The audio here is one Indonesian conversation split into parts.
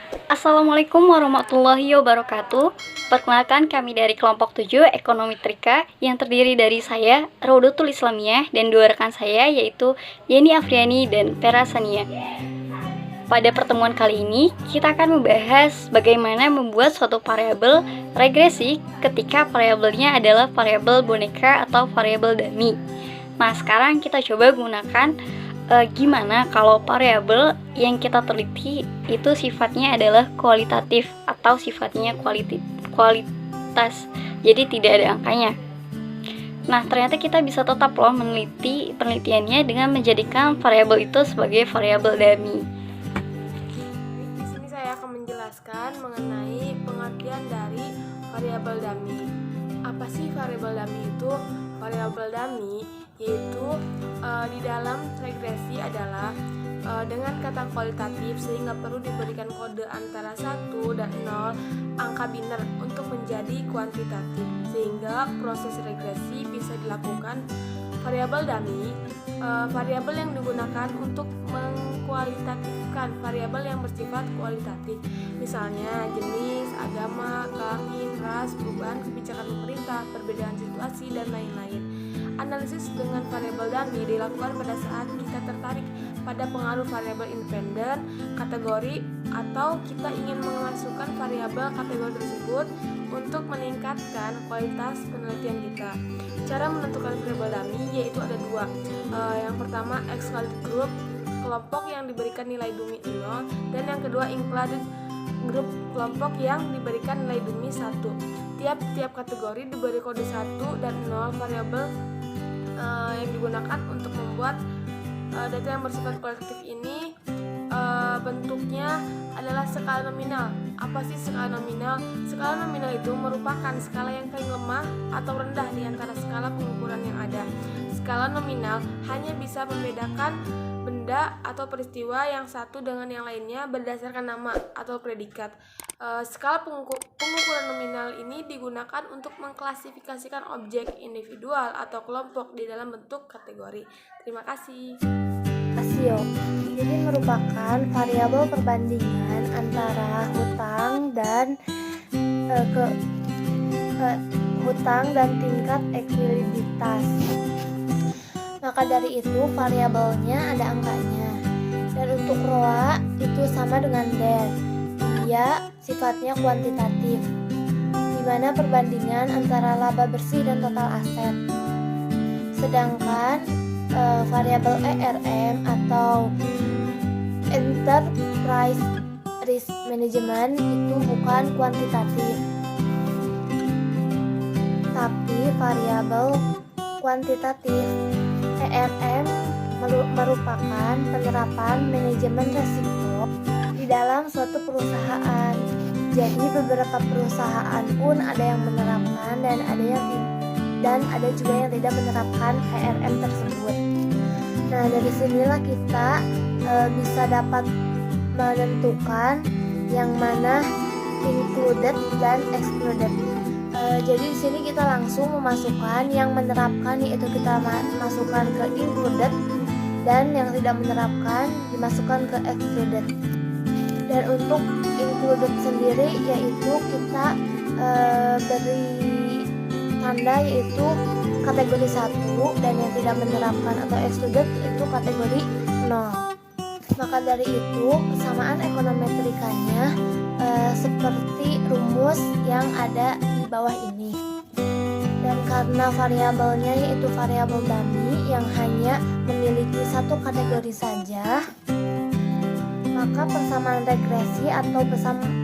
Assalamualaikum warahmatullahi wabarakatuh. Perkenalkan, kami dari kelompok 7 Ekonomi Trika yang terdiri dari saya, Raudatul Islamiyah, dan dua rekan saya yaitu Yeni Afriani dan Vera Sania. Pada pertemuan kali ini, kita akan membahas bagaimana membuat suatu variabel regresi ketika variabelnya adalah variabel boneka atau variabel dummy. Nah, sekarang kita coba gunakan gimana kalau variabel yang kita teliti itu sifatnya adalah kualitatif atau sifatnya kualitas, jadi tidak ada angkanya. Nah, ternyata kita bisa tetap meneliti penelitiannya dengan menjadikan variabel itu sebagai variabel dummy. Di sini saya akan menjelaskan mengenai pengertian dari variabel dummy. Apa sih variabel dummy itu? Variabel dummy yaitu di dalam regresi adalah dengan kata kualitatif sehingga perlu diberikan kode antara 1 dan 0 angka biner untuk menjadi kuantitatif sehingga proses regresi bisa dilakukan. Variabel dummy variabel yang digunakan untuk mengkualitatifkan variabel yang bersifat kualitatif, misalnya jenis, agama, kelamin, ras, perubahan kebijakan pemerintah, perbedaan situasi, dan lain-lain. Analisis dengan variabel dummy dilakukan pada saat kita tertarik pada pengaruh variabel independen, kategori, atau kita ingin memasukkan variabel kategori tersebut untuk meningkatkan kualitas penelitian kita. Cara menentukan variabel dummy yaitu ada dua. Yang pertama, excluded group, kelompok yang diberikan nilai dummy 0, dan yang kedua, included group, kelompok yang diberikan nilai dummy 1. Tiap kategori diberi kode 1 dan 0 variabel yang digunakan untuk membuat data yang bersifat kualitatif ini. Bentuknya adalah skala nominal. Apa sih skala nominal? Skala nominal itu merupakan skala yang paling lemah atau rendah di antara skala pengukuran yang ada. Skala nominal hanya bisa membedakan benda atau peristiwa yang satu dengan yang lainnya berdasarkan nama atau predikat. Skala pengukuran nominal ini digunakan untuk mengklasifikasikan objek individual atau kelompok di dalam bentuk kategori. Terima kasih. Rasio jadi merupakan variabel perbandingan antara hutang dan tingkat ekuilibritas. Maka dari itu variabelnya ada angkanya. Dan untuk ROA itu sama dengan DER. Dia sifatnya kuantitatif, di mana perbandingan antara laba bersih dan total aset. Sedangkan variabel ERM atau Enterprise Risk Management itu bukan kuantitatif, tapi variabel kuantitatif. ERM merupakan penerapan manajemen risiko di dalam suatu perusahaan. Jadi beberapa perusahaan pun ada yang menerapkan dan ada juga yang tidak menerapkan ERM tersebut. Nah, dari sinilah kita bisa dapat menentukan yang mana included dan excluded. Jadi di sini kita langsung memasukkan yang menerapkan, yaitu kita masukkan ke included, dan yang tidak menerapkan dimasukkan ke excluded. Dan untuk included sendiri yaitu kita beri tanda yaitu kategori 1, dan yang tidak menerapkan atau excluded itu kategori 0. Maka dari itu persamaan ekonometrikanya seperti rumus yang ada di bawah ini. Dan karena variabelnya yaitu variabel dummy yang hanya memiliki satu kategori saja, maka persamaan regresi atau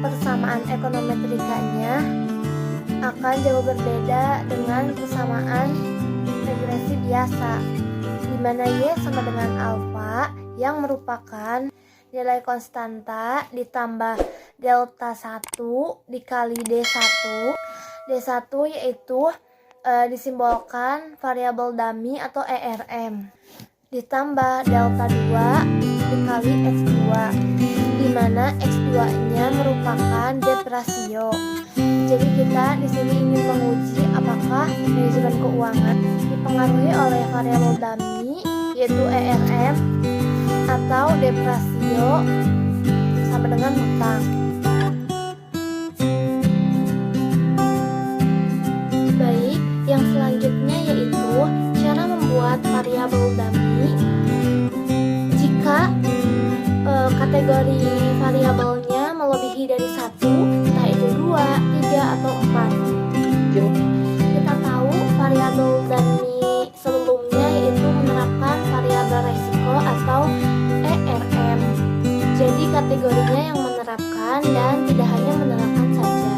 persamaan ekonometrikanya akan jauh berbeda dengan persamaan regresi biasa, di mana Y sama dengan alfa yang merupakan nilai konstanta ditambah delta 1 dikali D1. D1 yaitu disimbolkan variabel dummy atau ERM, ditambah delta 2 dikali X2, di mana X2 nya merupakan debt ratio. Jadi kita di sini ingin menguji apakah manajemen keuangan dipengaruhi oleh variabel dummy yaitu ERM atau debt ratio sama dengan hutang. satu, entah itu dua, tiga, atau empat. Kita tahu variabel dummy sebelumnya yaitu menerapkan variabel resiko atau ERM. Jadi kategorinya yang menerapkan dan tidak hanya menerapkan saja.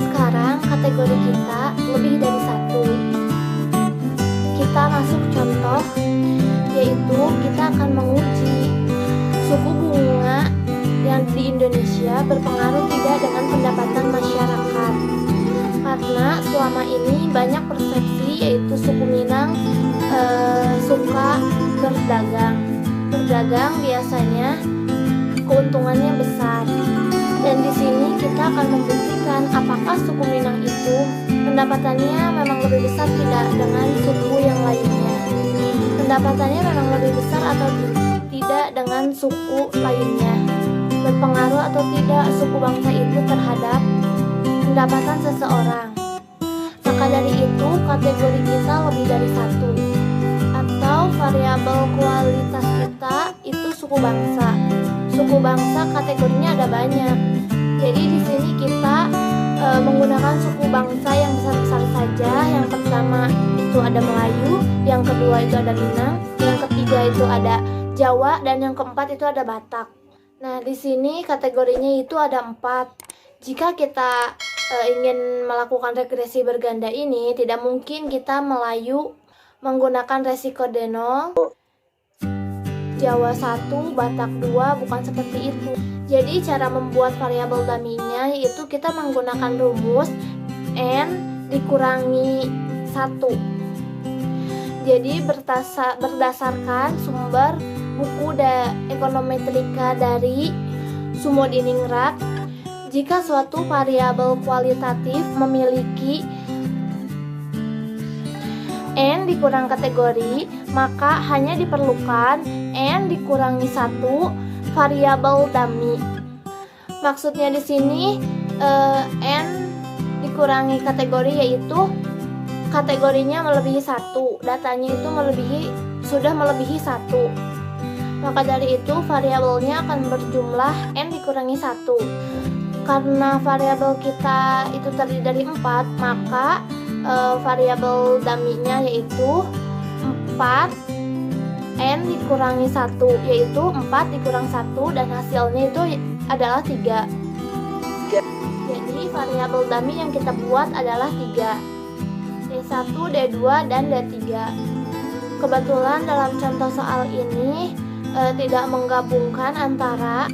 Sekarang kategori kita lebih dari satu. Kita masuk contoh, yaitu kita akan menguji suku bunga yang di Indonesia berpengaruh tidak dengan pendapatan masyarakat. Karena selama ini banyak persepsi yaitu suku Minang suka berdagang. Berdagang biasanya keuntungannya besar. Dan di sini kita akan membuktikan apakah suku Minang itu pendapatannya memang lebih besar tidak dengan suku yang lainnya. Pendapatannya memang lebih besar atau tidak dengan suku lainnya. Berpengaruh atau tidak suku bangsa itu terhadap pendapatan seseorang. Maka dari itu kategori kita lebih dari satu. Atau variabel kualitas kita itu suku bangsa. Suku bangsa kategorinya ada banyak. Jadi di sini kita menggunakan suku bangsa yang besar-besar saja. Yang pertama itu ada Melayu, yang kedua itu ada Minang, yang ketiga itu ada Jawa, dan yang keempat itu ada Batak. Nah, di sini kategorinya itu ada 4. Jika kita ingin melakukan regresi berganda ini, tidak mungkin kita Melayu menggunakan resiko D0, Jawa 1, Batak 2, bukan seperti itu. Jadi cara membuat variabel dummy-nya yaitu kita menggunakan rumus N dikurangi 1. Jadi berdasarkan sumber buku ekonometrika dari Sumodiningrat, jika suatu variabel kualitatif memiliki N dikurang kategori, maka hanya diperlukan N dikurangi 1 variabel dummy. Maksudnya di sini N dikurangi kategori yaitu kategorinya melebihi 1, datanya itu sudah melebihi 1. Maka dari itu variabelnya akan berjumlah N dikurangi 1. Karena variabel kita itu terdiri dari 4, maka variabel dummy-nya yaitu 4 N dikurangi 1, yaitu 4 dikurang 1, dan hasilnya itu adalah 3. Jadi variabel dummy yang kita buat adalah 3, D1, D2, dan D3. Kebetulan dalam contoh soal ini tidak menggabungkan antara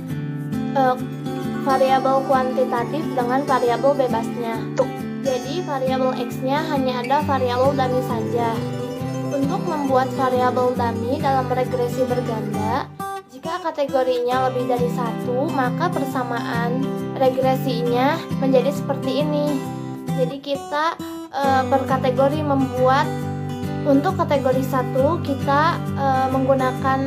variabel kuantitatif dengan variabel bebasnya. Jadi variabel X-nya hanya ada variabel dummy saja. Untuk membuat variabel dummy dalam regresi berganda, jika kategorinya lebih dari 1, maka persamaan regresinya menjadi seperti ini. Jadi kita berkategori membuat, untuk kategori 1 kita menggunakan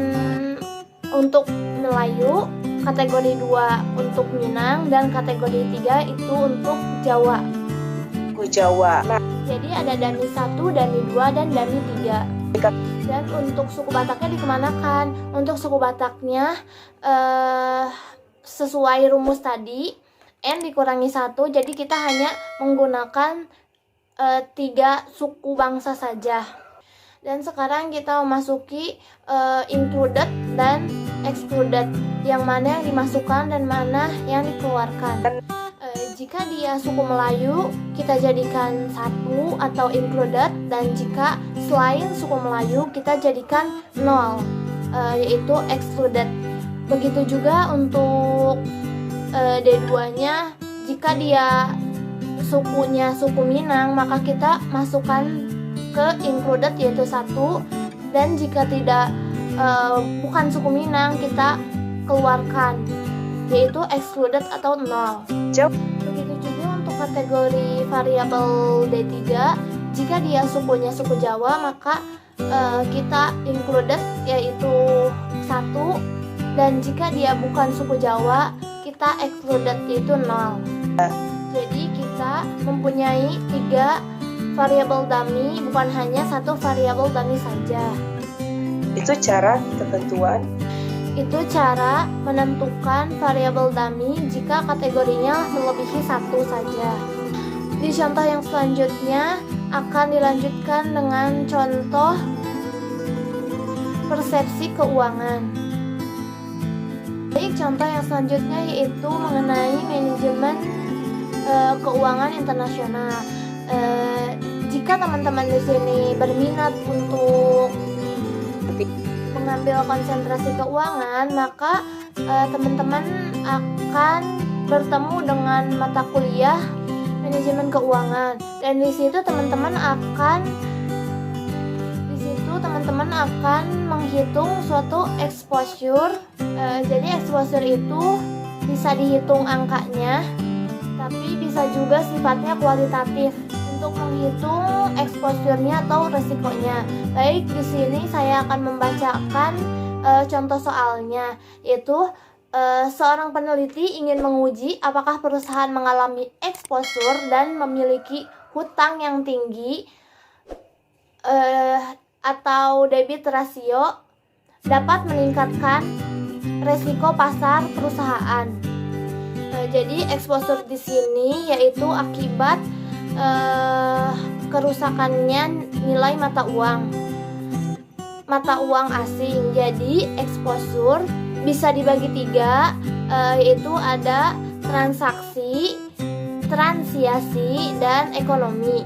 untuk Melayu, kategori 2 untuk Minang, dan kategori 3 itu untuk Jawa. Jadi ada dummy 1, dummy 2, dan dummy 3. Dan untuk suku Bataknya dikemanakan? Untuk suku Bataknya sesuai rumus tadi, N dikurangi 1, jadi kita hanya menggunakan 3 suku bangsa saja. Dan sekarang kita memasuki included dan excluded, yang mana yang dimasukkan dan mana yang dikeluarkan. Jika dia suku Melayu, kita jadikan 1 atau included, dan jika selain suku Melayu, kita jadikan 0, yaitu excluded. Begitu juga untuk D2-nya, jika dia sukunya suku Minang, maka kita masukkan ke included yaitu 1, dan jika tidak bukan suku Minang, kita keluarkan yaitu excluded atau 0. Begitu juga untuk kategori variabel D3, jika dia sukunya suku Jawa, maka kita included yaitu 1, dan jika dia bukan suku Jawa, kita excluded yaitu 0. Jadi kita mempunyai 3 variabel dummy, bukan hanya 1 variabel dummy saja. Itu cara ketentuan. Itu cara menentukan variabel dummy jika kategorinya melebihi satu saja. Di contoh yang selanjutnya akan dilanjutkan dengan contoh persepsi keuangan. Baik, contoh yang selanjutnya yaitu mengenai manajemen keuangan internasional. Jika teman-teman di sini berminat untuk mengambil konsentrasi keuangan, maka teman-teman akan bertemu dengan mata kuliah manajemen keuangan, dan di situ teman-teman akan menghitung suatu exposure. Jadi exposure itu bisa dihitung angkanya, tapi bisa juga sifatnya kualitatif untuk menghitung exposure-nya atau resikonya. Baik, di sini saya akan membacakan contoh soalnya, yaitu seorang peneliti ingin menguji apakah perusahaan mengalami exposure dan memiliki hutang yang tinggi atau debit rasio dapat meningkatkan resiko pasar perusahaan. Jadi exposure di sini yaitu akibat kerusakannya nilai mata uang asing. Jadi exposure bisa dibagi tiga, yaitu ada transaksi, transiasi, dan ekonomi.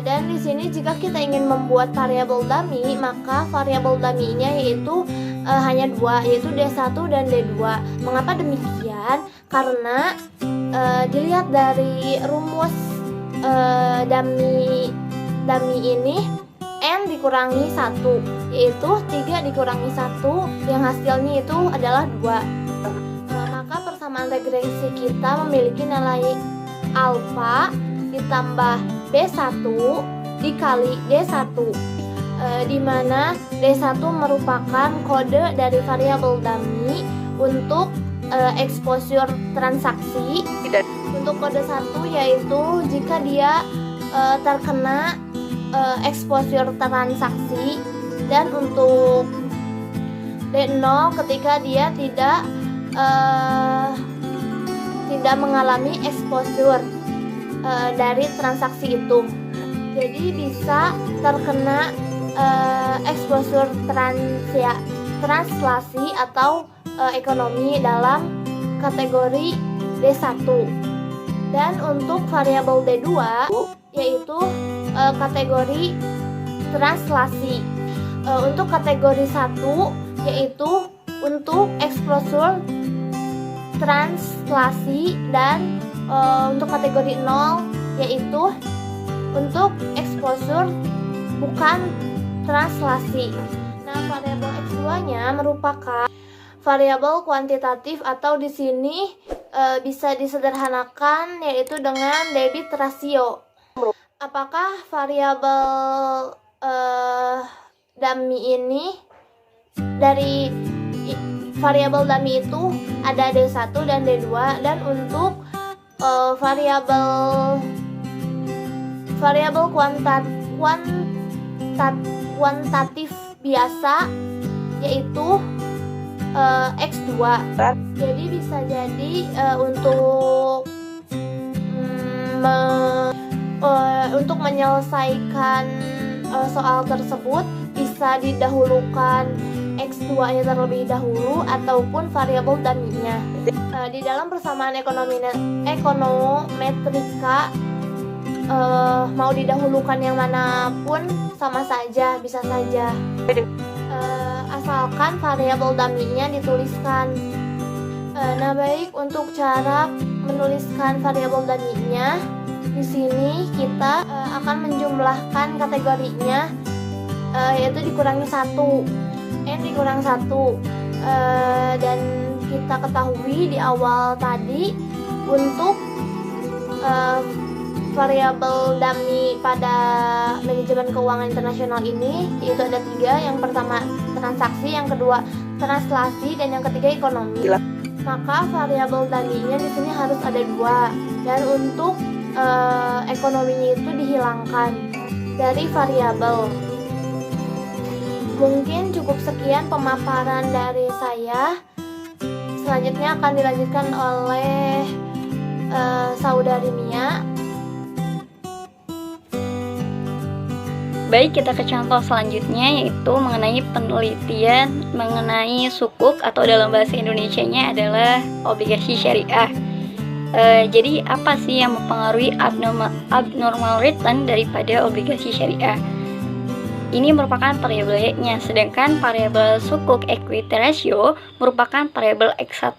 Dan di sini jika kita ingin membuat variabel dummy, maka variabel dummy-nya yaitu hanya dua, yaitu D1 dan D2. Mengapa demikian? Karena dilihat dari rumus dummy ini, N dikurangi 1, yaitu 3 dikurangi 1 yang hasilnya itu adalah 2. Maka persamaan regresi kita memiliki nilai alfa ditambah B1 dikali D1, di mana D1 merupakan kode dari variabel dummy untuk exposure transaksi. Untuk kode 1 yaitu jika dia terkena exposure transaksi, dan untuk D0 ketika dia tidak mengalami exposure dari transaksi itu. Jadi bisa terkena exposure translasi atau ekonomi dalam kategori D1. Dan untuk variabel D2 yaitu kategori translasi. Untuk kategori 1 yaitu untuk exposure translasi, dan untuk kategori 0 yaitu untuk exposure bukan translasi. Nah, variabel X2-nya merupakan variabel kuantitatif atau di sini bisa disederhanakan yaitu dengan debit rasio. Apakah variabel dummy ini, dari variabel dummy itu ada D1 dan D2, dan untuk variabel kuantitatif biasa yaitu X2. Jadi bisa jadi untuk menyelesaikan soal tersebut bisa didahulukan X2-nya terlebih dahulu ataupun variabel dummy-nya. Di dalam persamaan ekonometrika mau didahulukan yang manapun sama saja, bisa saja. Asalkan variabel dummy-nya dituliskan. Nah, baik, untuk cara menuliskan variabel dummy-nya, di sini kita akan menjumlahkan kategorinya, yaitu dikurangi 1. N dikurang 1. Dan kita ketahui di awal tadi untuk variabel dummy pada manajemen keuangan internasional ini yaitu ada 3. Yang pertama transaksi, yang kedua translasi, dan yang ketiga ekonomi. Maka variabel dummy-nya di sini harus ada 2, dan untuk ekonominya itu dihilangkan dari variabel. Mungkin cukup sekian pemaparan dari saya. Selanjutnya akan dilanjutkan oleh saudari Mia. Baik, kita ke contoh selanjutnya, yaitu mengenai penelitian mengenai sukuk atau dalam bahasa Indonesianya adalah obligasi syariah. Jadi apa sih yang mempengaruhi abnormal return daripada obligasi syariah? Ini merupakan variabel Y-nya, sedangkan variabel sukuk equity ratio merupakan variabel X1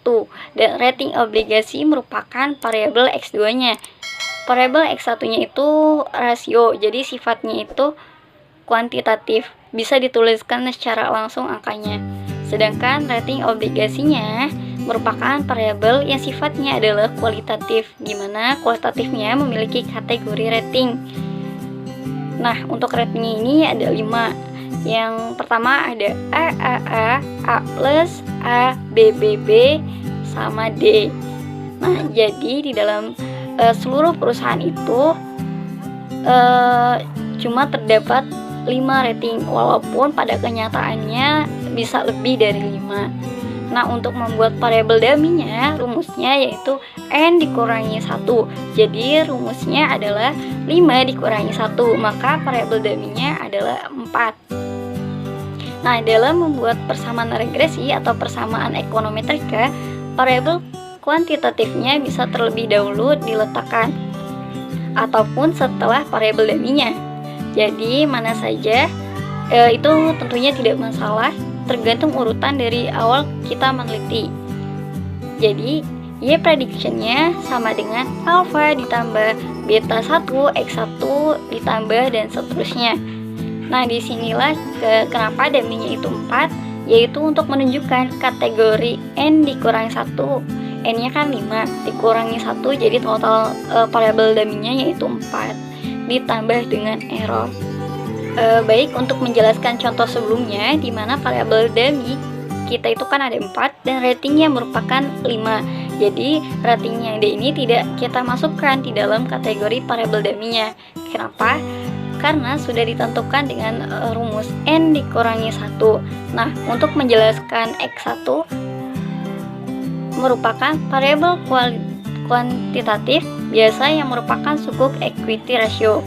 dan rating obligasi merupakan variabel X2-nya. Variabel X1-nya itu rasio, jadi sifatnya itu kuantitatif, bisa dituliskan secara langsung angkanya. Sedangkan rating obligasinya merupakan variabel yang sifatnya adalah kualitatif, di mana kualitatifnya memiliki kategori rating. Nah, untuk ratingnya ini ada 5. Yang pertama ada AAA, A+, A, BBB, sama D. Nah, jadi di dalam seluruh perusahaan itu cuma terdapat 5 rating, walaupun pada kenyataannya bisa lebih dari 5. Nah, untuk membuat variabel dummy-nya, rumusnya yaitu N dikurangi 1. Jadi rumusnya adalah 5 dikurangi 1, maka variabel dummy-nya adalah 4. Nah, dalam membuat persamaan regresi atau persamaan ekonometrika, variabel kuantitatifnya bisa terlebih dahulu diletakkan ataupun setelah variabel dummy-nya. Jadi mana saja itu tentunya tidak masalah, tergantung urutan dari awal kita meneliti. Jadi Y prediction-nya sama dengan alpha ditambah beta 1 X1 ditambah dan seterusnya. Nah, disinilah kenapa dummy-nya itu 4, yaitu untuk menunjukkan kategori N dikurangi 1. N-nya kan 5 dikurangi 1, jadi total variabel dummy-nya yaitu 4 ditambah dengan error. Baik, untuk menjelaskan contoh sebelumnya, di mana variabel dummy kita itu kan ada 4 dan ratingnya merupakan 5. Jadi ratingnya D ini tidak kita masukkan di dalam kategori variabel dummy-nya. Kenapa? Karena sudah ditentukan dengan rumus N dikurangi 1. Nah, untuk menjelaskan X1 merupakan variabel kuantitatif biasa yang merupakan sukuk equity ratio.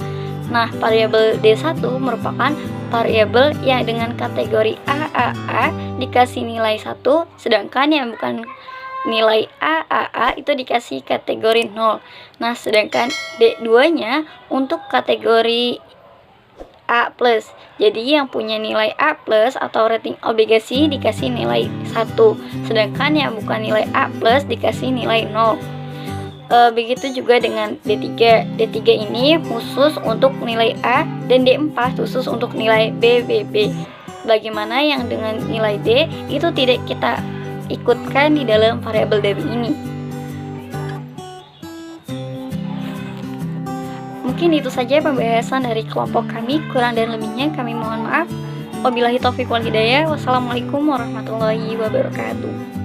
Nah, variabel D1 merupakan variabel yang dengan kategori AAA dikasih nilai 1, sedangkan yang bukan nilai AAA itu dikasih kategori 0. Nah, sedangkan D2-nya untuk kategori A+. Jadi yang punya nilai A+ atau rating obligasi dikasih nilai 1, sedangkan yang bukan nilai A+ dikasih nilai 0. Begitu juga dengan D3. D3 ini khusus untuk nilai A dan D4 khusus untuk nilai BBB. Bagaimana yang dengan nilai D itu tidak kita ikutkan di dalam variabel dummy ini. Mungkin itu saja pembahasan dari kelompok kami. Kurang dan lebihnya kami mohon maaf. Wabillahi taufiq wal hidayah. Wassalamualaikum warahmatullahi wabarakatuh.